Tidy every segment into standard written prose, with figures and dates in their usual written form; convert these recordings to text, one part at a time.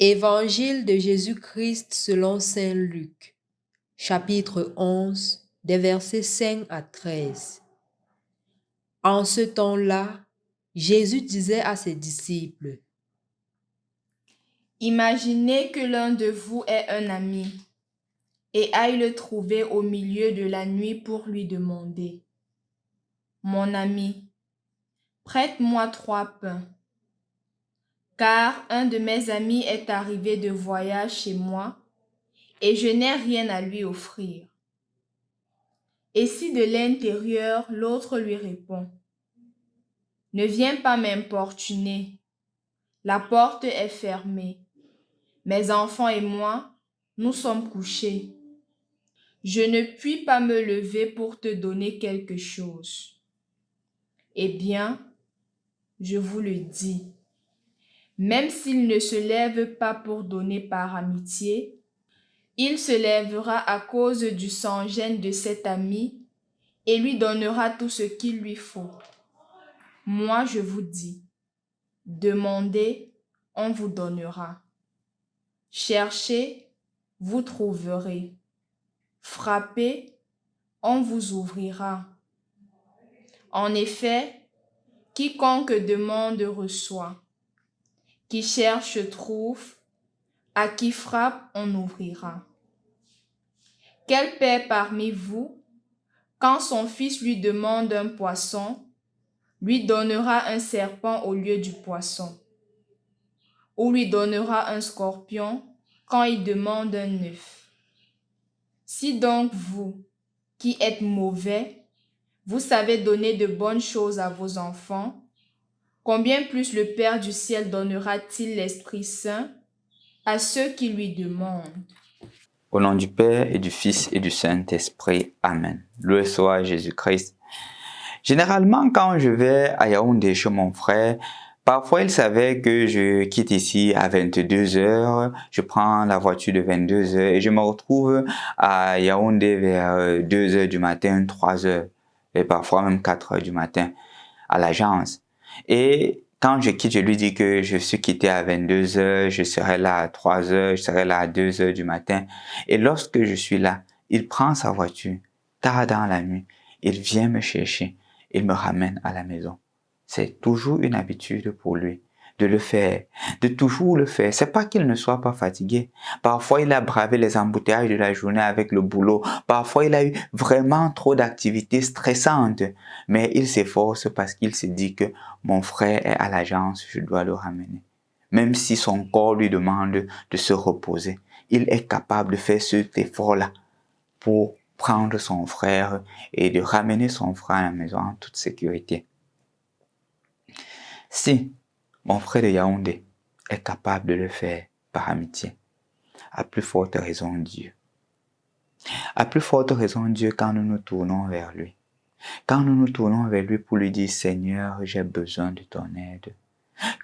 Évangile de Jésus-Christ selon saint Luc, chapitre 11, des versets 5 à 13. En ce temps-là, Jésus disait à ses disciples: Imaginez que l'un de vous ait un ami et aille le trouver au milieu de la nuit pour lui demander: Mon ami, prête-moi 3 pains, car un de mes amis est arrivé de voyage chez moi et je n'ai rien à lui offrir. Et si de l'intérieur l'autre lui répond: Ne viens pas m'importuner, la porte est fermée, mes enfants et moi, nous sommes couchés. Je ne puis pas me lever pour te donner quelque chose. Eh bien, je vous le dis, même s'il ne se lève pas pour donner par amitié, il se lèvera à cause du sans-gêne de cet ami et lui donnera tout ce qu'il lui faut. Moi, je vous dis, demandez, on vous donnera. Cherchez, vous trouverez. Frappez, on vous ouvrira. En effet, quiconque demande reçoit. Qui cherche trouve. À qui frappe, on ouvrira. Quel père parmi vous, quand son fils lui demande un poisson, lui donnera un serpent au lieu du poisson? Ou lui donnera un scorpion quand il demande un œuf? Si donc vous, qui êtes mauvais, vous savez donner de bonnes choses à vos enfants, combien plus le Père du ciel donnera-t-il l'Esprit Saint à ceux qui lui demandent? Au nom du Père et du Fils et du Saint-Esprit. Amen. Loué soit Jésus-Christ. Généralement, quand je vais à Yaoundé chez mon frère, parfois il savait que je quitte ici à 22 heures, je prends la voiture de 22 heures et je me retrouve à Yaoundé vers 2 heures du matin, 3 heures et parfois même 4 heures du matin à l'agence. Et quand je quitte, je lui dis que je suis quitté à 22 heures, je serai là à 3 heures, je serai là à 2 heures du matin. Et lorsque je suis là, il prend sa voiture, tard dans la nuit, il vient me chercher, il me ramène à la maison. C'est toujours une habitude pour lui de le faire, de toujours le faire. C'est pas qu'il ne soit pas fatigué. Parfois, il a bravé les embouteillages de la journée avec le boulot. Parfois, il a eu vraiment trop d'activités stressantes. Mais il s'efforce parce qu'il se dit que mon frère est à l'agence, je dois le ramener. Même si son corps lui demande de se reposer, il est capable de faire cet effort-là pour prendre son frère et de ramener son frère à la maison en toute sécurité. Si mon frère de Yaoundé est capable de le faire par amitié, à plus forte raison Dieu. À plus forte raison Dieu quand nous nous tournons vers lui. Quand nous nous tournons vers lui pour lui dire Seigneur, j'ai besoin de ton aide.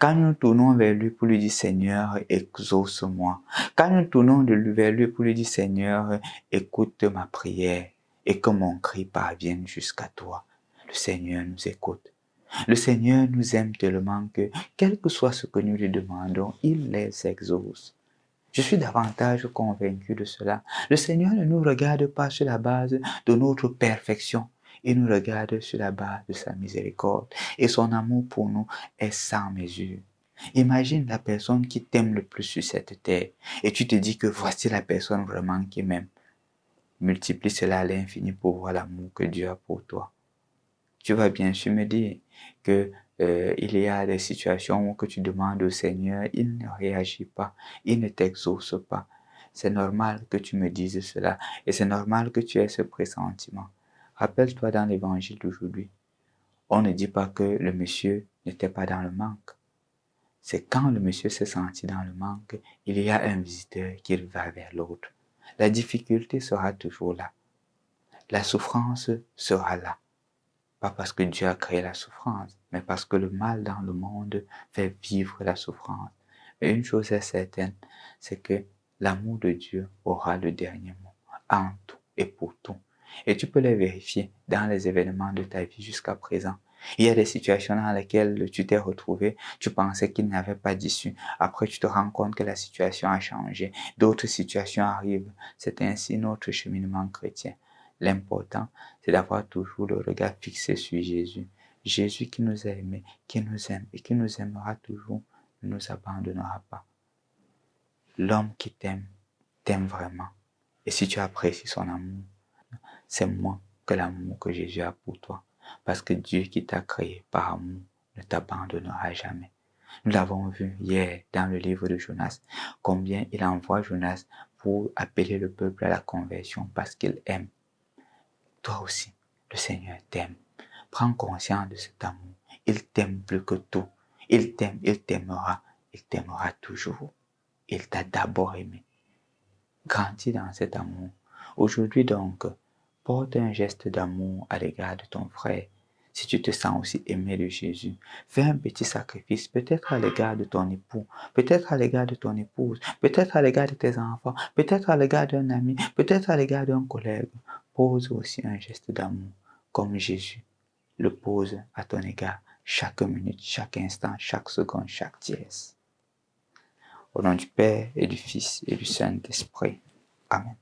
Quand nous nous tournons vers lui pour lui dire Seigneur, exauce-moi. Quand nous nous tournons vers lui pour lui dire Seigneur, écoute ma prière et que mon cri parvienne jusqu'à toi. Le Seigneur nous écoute. Le Seigneur nous aime tellement que, quel que soit ce que nous lui demandons, il les exauce. Je suis davantage convaincu de cela. Le Seigneur ne nous regarde pas sur la base de notre perfection. Il nous regarde sur la base de sa miséricorde. Et son amour pour nous est sans mesure. Imagine la personne qui t'aime le plus sur cette terre. Et tu te dis que voici la personne vraiment qui m'aime. Multiplie cela à l'infini pour voir l'amour que Dieu a pour toi. Tu vas bien sûr me dire que il y a des situations où que tu demandes au Seigneur, il ne réagit pas, il ne t'exauce pas. C'est normal que tu me dises cela et c'est normal que tu aies ce pressentiment. Rappelle-toi dans l'évangile d'aujourd'hui, on ne dit pas que le monsieur n'était pas dans le manque. C'est quand le monsieur s'est senti dans le manque, il y a un visiteur qui va vers l'autre. La difficulté sera toujours là. La souffrance sera là. Pas parce que Dieu a créé la souffrance, mais parce que le mal dans le monde fait vivre la souffrance. Mais une chose est certaine, c'est que l'amour de Dieu aura le dernier mot, en tout et pour tout. Et tu peux les vérifier dans les événements de ta vie jusqu'à présent. Il y a des situations dans lesquelles tu t'es retrouvé, tu pensais qu'il n'y avait pas d'issue. Après, tu te rends compte que la situation a changé. D'autres situations arrivent. C'est ainsi notre cheminement chrétien. L'important, c'est d'avoir toujours le regard fixé sur Jésus. Jésus qui nous a aimés, qui nous aime et qui nous aimera toujours, ne nous abandonnera pas. L'homme qui t'aime, t'aime vraiment. Et si tu apprécies son amour, c'est moins que l'amour que Jésus a pour toi. Parce que Dieu qui t'a créé par amour ne t'abandonnera jamais. Nous l'avons vu hier dans le livre de Jonas, combien il envoie Jonas pour appeler le peuple à la conversion parce qu'il aime. Toi aussi, le Seigneur t'aime. Prends conscience de cet amour. Il t'aime plus que tout. Il t'aime, il t'aimera toujours. Il t'a d'abord aimé. Grandis dans cet amour. Aujourd'hui donc, porte un geste d'amour à l'égard de ton frère. Si tu te sens aussi aimé de Jésus, fais un petit sacrifice, peut-être à l'égard de ton époux, peut-être à l'égard de ton épouse, peut-être à l'égard de tes enfants, peut-être à l'égard d'un ami, peut-être à l'égard d'un collègue. Pose aussi un geste d'amour, comme Jésus le pose à ton égard chaque minute, chaque instant, chaque seconde, chaque dièse. Au nom du Père et du Fils et du Saint-Esprit. Amen.